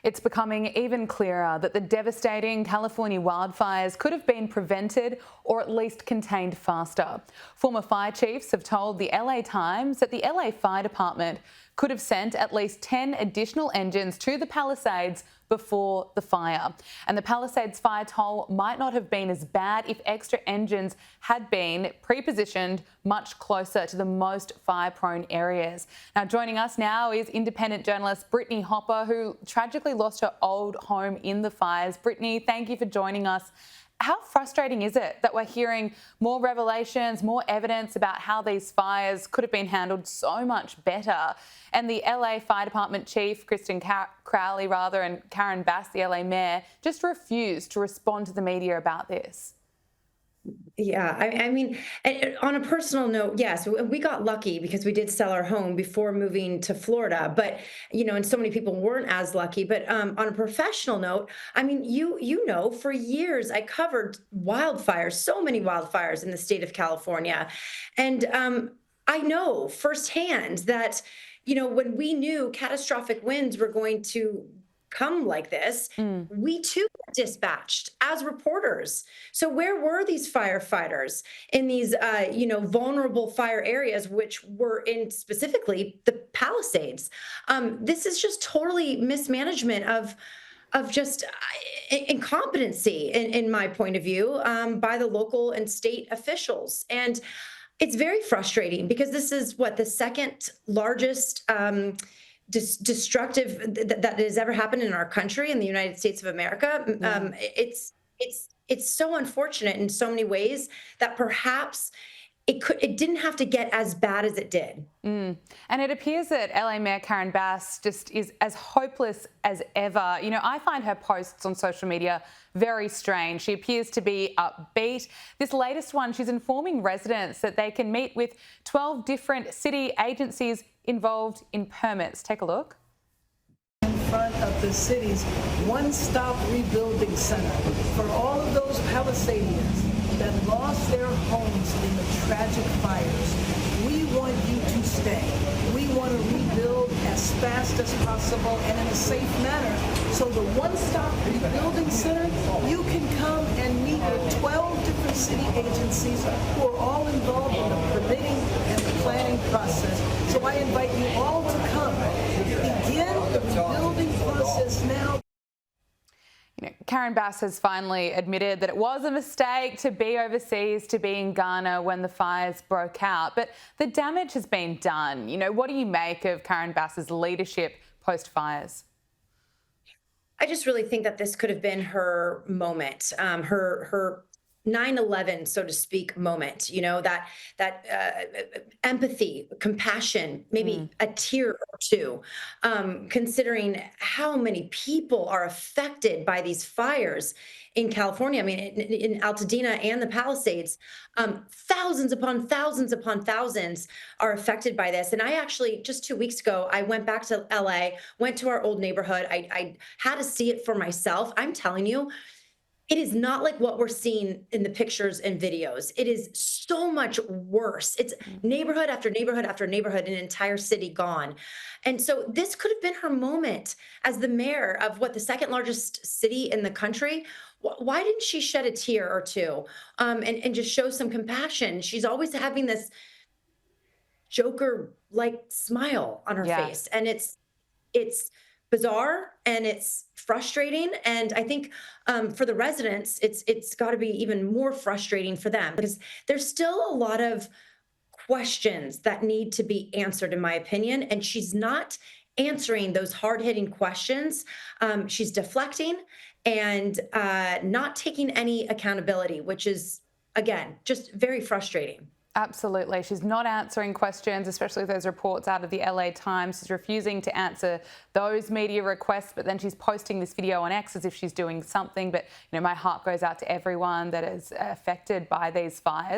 It's becoming even clearer that the devastating California wildfires could have been prevented or at least contained faster. Former fire chiefs have told the LA Times that the LA Fire Department could have sent at least 10 additional engines to the Palisades before the fire. And the Palisades fire toll might not have been as bad if extra engines had been pre-positioned much closer to the most fire-prone areas. Now, joining us now is independent journalist Brittney Hopper, who tragically lost her old home in the fires. Brittney, thank you for joining us. How frustrating is it that we're hearing more revelations, more evidence about how these fires could have been handled so much better? And the LA Fire Department Chief, Crowley, and Karen Bass, the LA Mayor, just refused to respond to the media about this. Yeah, I mean, on a personal note, yes, we got lucky because we did sell our home before moving to Florida. But and so many people weren't as lucky. But on a professional note, I mean, for years I covered wildfires, so many wildfires in the state of California, and I know firsthand that when we knew catastrophic winds were going to come like this, we too were dispatched as reporters. So where were these firefighters in these, vulnerable fire areas, which were in specifically the Palisades? This is just totally mismanagement of just incompetency, in my point of view, by the local and state officials. And it's very frustrating because this is the second largest destructive that has ever happened in our country, in the United States of America. Yeah. It's so unfortunate in so many ways that perhaps it didn't have to get as bad as it did. And it appears that LA Mayor Karen Bass just is as hopeless as ever. I find her posts on social media very strange. She appears to be upbeat. This latest one, she's informing residents that they can meet with 12 different city agencies involved in permits. Take a look. In front of the city's one-stop rebuilding center for all of those Palisadians that lost their homes in the tragic fires. We want you to stay. We want to rebuild as fast as possible and in a safe manner. So the one-stop rebuilding center, you can come and meet with 12 different city agencies who are all involved in the permitting and the planning process. So I invite you all to come. Begin the rebuilding process now. Karen Bass has finally admitted that it was a mistake to be overseas, to be in Ghana when the fires broke out. But the damage has been done. What do you make of Karen Bass's leadership post-fires? I just really think that this could have been her moment, her 9/11, so to speak, moment, that empathy, compassion, maybe a tear or two, considering how many people are affected by these fires in California. I mean, in Altadena and the Palisades, thousands upon thousands upon thousands are affected by this. And I actually, just 2 weeks ago, I went back to LA, went to our old neighborhood. I had to see it for myself. I'm telling you, it is not like what we're seeing in the pictures and videos. It is so much worse. It's neighborhood after neighborhood after neighborhood, an entire city gone. And so this could have been her moment as the mayor of the second largest city in the country. Why didn't she shed a tear or two and just show some compassion? She's always having this Joker-like smile on her face. And it's bizarre and it's frustrating. And I think for the residents, it's got to be even more frustrating for them because there's still a lot of questions that need to be answered, in my opinion. And she's not answering those hard-hitting questions. She's deflecting and not taking any accountability, which is, again, just very frustrating. Absolutely. She's not answering questions, especially those reports out of the LA Times. She's refusing to answer those media requests, but then she's posting this video on X as if she's doing something. But, my heart goes out to everyone that is affected by these fires.